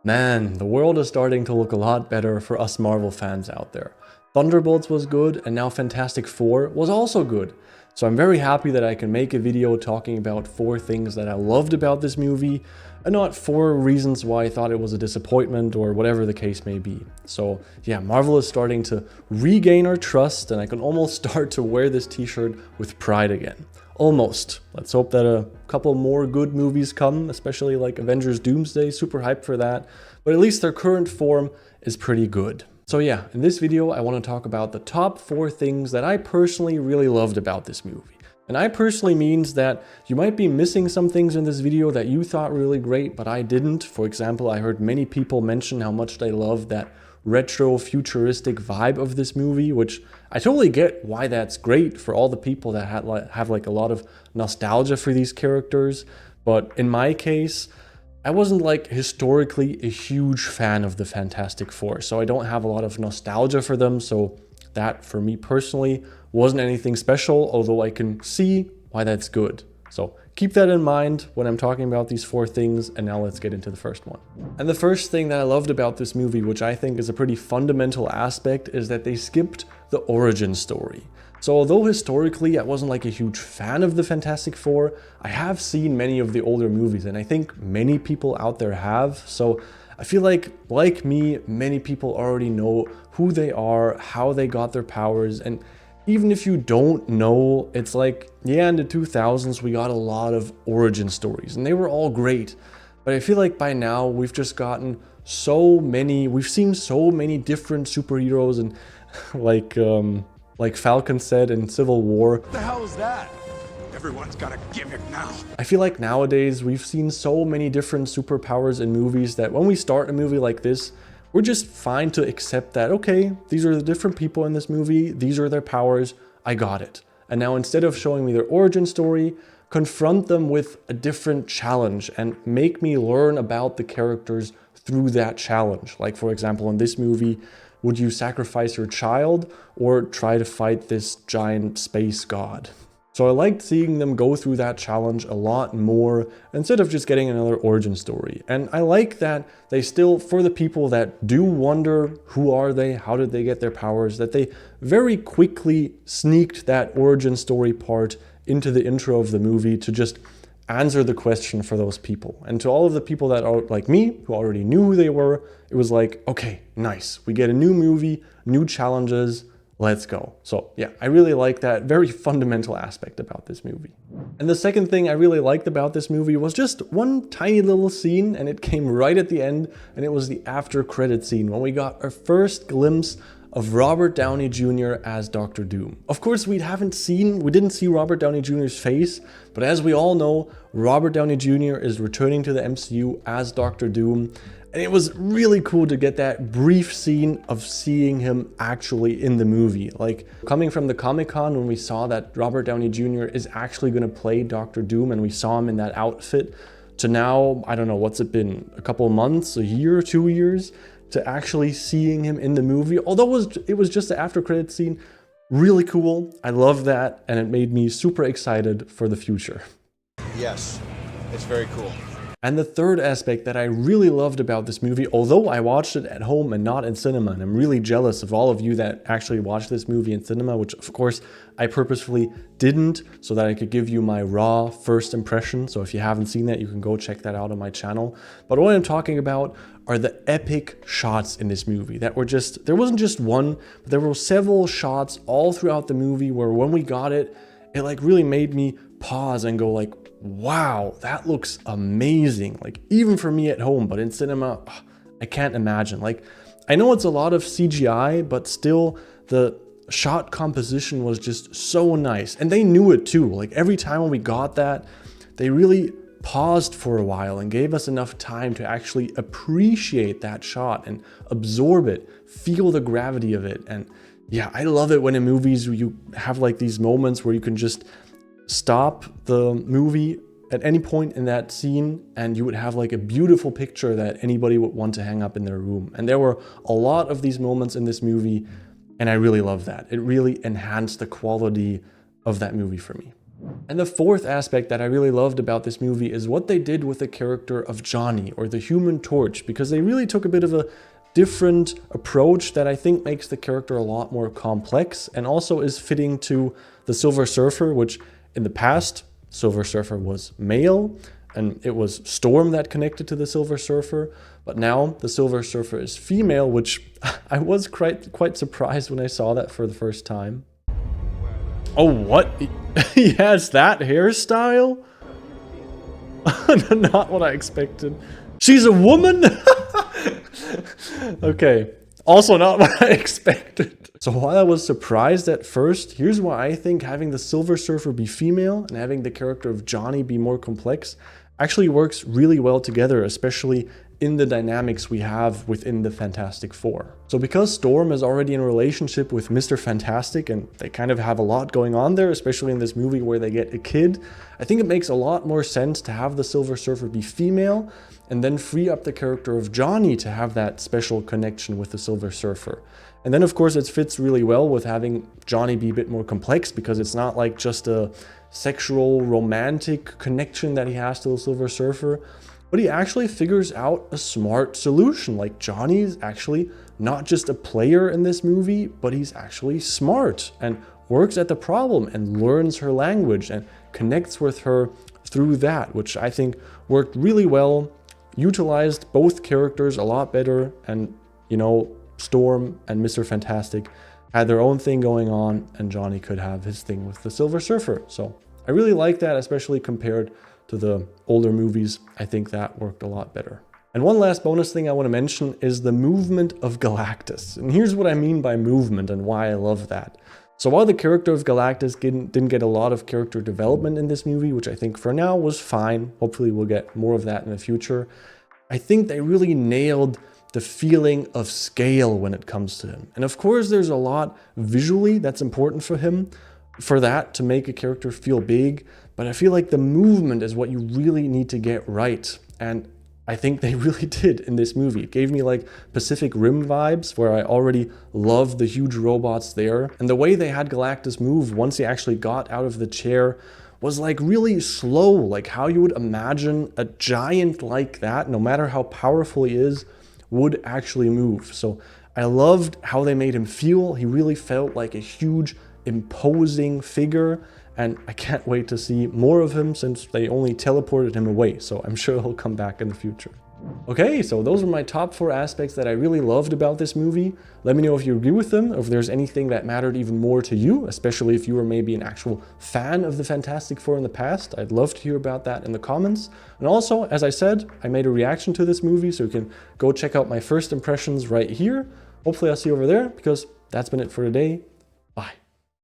Man, the world is starting to look a lot better for us Marvel fans out there. Thunderbolts was good, and now Fantastic Four was also good. So I'm very happy that I can make a video talking about 4 things that I loved about this movie, and not 4 reasons why I thought it was a disappointment or whatever the case may be. So yeah, Marvel is starting to regain our trust, and I can almost start to wear this t-shirt with pride again. Almost. Let's hope that a couple more good movies come, especially like Avengers Doomsday, super hyped for that. But at least their current form is pretty good. So yeah, in this video I want to talk about the top 4 things that I personally really loved about this movie. And I personally means that you might be missing some things in this video that you thought really great, but I didn't. For example, I heard many people mention how much they love that retro futuristic vibe of this movie, which I totally get why that's great for all the people that have like a lot of nostalgia for these characters. But in my case, I wasn't like historically a huge fan of the Fantastic Four, so I don't have a lot of nostalgia for them. So that for me personally wasn't anything special, although I can see why that's good. So keep that in mind when I'm talking about these 4 things, and now let's get into the first one. And the first thing that I loved about this movie, which I think is a pretty fundamental aspect, is that they skipped the origin story. So although historically I wasn't like a huge fan of the Fantastic Four, I have seen many of the older movies, and I think many people out there have. So I feel like me, many people already know who they are, how they got their powers, and even if you don't know, it's like, yeah, in the 2000s, we got a lot of origin stories and they were all great. But I feel like by now we've just gotten we've seen so many different superheroes, and like Falcon said in Civil War, What the hell is that? Everyone's got a gimmick now. I feel like nowadays we've seen so many different superpowers in movies that when we start a movie like this, we're just fine to accept that, okay, these are the different people in this movie, these are their powers, I got it. And now instead of showing me their origin story, confront them with a different challenge and make me learn about the characters through that challenge. Like for example, in this movie, would you sacrifice your child or try to fight this giant space god? So I liked seeing them go through that challenge a lot more instead of just getting another origin story. And I like that they still, for the people that do wonder who are they, how did they get their powers, that they very quickly sneaked that origin story part into the intro of the movie to just answer the question for those people. And to all of the people that are like me, who already knew who they were, it was like, okay, nice. We get a new movie, new challenges, let's go. So yeah, I really like that very fundamental aspect about this movie. And the second thing I really liked about this movie was just one tiny little scene, and it came right at the end, and it was the after credit scene when we got our first glimpse of Robert Downey Jr. as Dr. Doom. Of course, we didn't see Robert Downey Jr.'s face, but as we all know, Robert Downey Jr. is returning to the MCU as Dr. Doom. And it was really cool to get that brief scene of seeing him actually in the movie. Like coming from the Comic-Con when we saw that Robert Downey Jr. is actually going to play Dr. Doom and we saw him in that outfit, to now, I don't know, what's it been, a couple of months, a year, 2 years, to actually seeing him in the movie. Although it was just the after credit scene, really cool. I love that, and it made me super excited for the future. Yes, it's very cool. And the third aspect that I really loved about this movie, although I watched it at home and not in cinema, and I'm really jealous of all of you that actually watched this movie in cinema, which of course I purposefully didn't, so that I could give you my raw first impression. So if you haven't seen that, you can go check that out on my channel. But what I'm talking about are the epic shots in this movie that were just, there wasn't just one, but there were several shots all throughout the movie where when we got it, it like really made me pause and go like, wow, that looks amazing. Like even for me at home, but in cinema, I can't imagine. Like I know it's a lot of CGI, but still the shot composition was just so nice. And they knew it too. Like every time when we got that, they really paused for a while and gave us enough time to actually appreciate that shot and absorb it, feel the gravity of it. And yeah, I love it when in movies you have like these moments where you can just stop the movie at any point in that scene and you would have like a beautiful picture that anybody would want to hang up in their room. And there were a lot of these moments in this movie, and I really love that. It really enhanced the quality of that movie for me. And the fourth aspect that I really loved about this movie is what they did with the character of Johnny, or the Human Torch, because they really took a bit of a different approach that I think makes the character a lot more complex and also is fitting to the Silver Surfer, which in the past, Silver Surfer was male and it was Storm that connected to the Silver Surfer, but now the Silver Surfer is female, which I was quite surprised when I saw that for the first time. Oh, what? He has that hairstyle? Not what I expected. She's a woman? Okay, also not what I expected. So while I was surprised at first, here's why I think having the Silver Surfer be female and having the character of Johnny be more complex actually works really well together, especially in the dynamics we have within the Fantastic Four. So because Storm is already in a relationship with Mr. Fantastic and they kind of have a lot going on there, especially in this movie where they get a kid, I think it makes a lot more sense to have the Silver Surfer be female and then free up the character of Johnny to have that special connection with the Silver Surfer. And then of course it fits really well with having Johnny be a bit more complex, because it's not like just a sexual romantic connection that he has to the Silver Surfer, but he actually figures out a smart solution. Like, Johnny is actually not just a player in this movie, but he's actually smart and works at the problem and learns her language and connects with her through that, which I think worked really well, utilized both characters a lot better, and, you know, Storm and Mr. Fantastic had their own thing going on and Johnny could have his thing with the Silver Surfer. So I really like that, especially compared to the older movies. I think that worked a lot better. And one last bonus thing I want to mention is the movement of Galactus. And here's what I mean by movement and why I love that. So while the character of Galactus didn't get a lot of character development in this movie, which I think for now was fine, hopefully we'll get more of that in the future, I think they really nailed the feeling of scale when it comes to him. And of course there's a lot visually that's important for him, for that to make a character feel big, but I feel like the movement is what you really need to get right. And I think they really did in this movie. It gave me like Pacific Rim vibes, where I already loved the huge robots there. And the way they had Galactus move once he actually got out of the chair was like really slow, like how you would imagine a giant like that, no matter how powerful he is, would actually move. So I loved how they made him feel. He really felt like a huge, imposing figure, and I can't wait to see more of him since they only teleported him away, so I'm sure he'll come back in the future. Okay, so those were my top 4 aspects that I really loved about this movie. Let me know if you agree with them, or if there's anything that mattered even more to you, especially if you were maybe an actual fan of the Fantastic Four in the past. I'd love to hear about that in the comments. And also, as I said, I made a reaction to this movie, so you can go check out my first impressions right here. Hopefully I'll see you over there, because that's been it for today. Bye.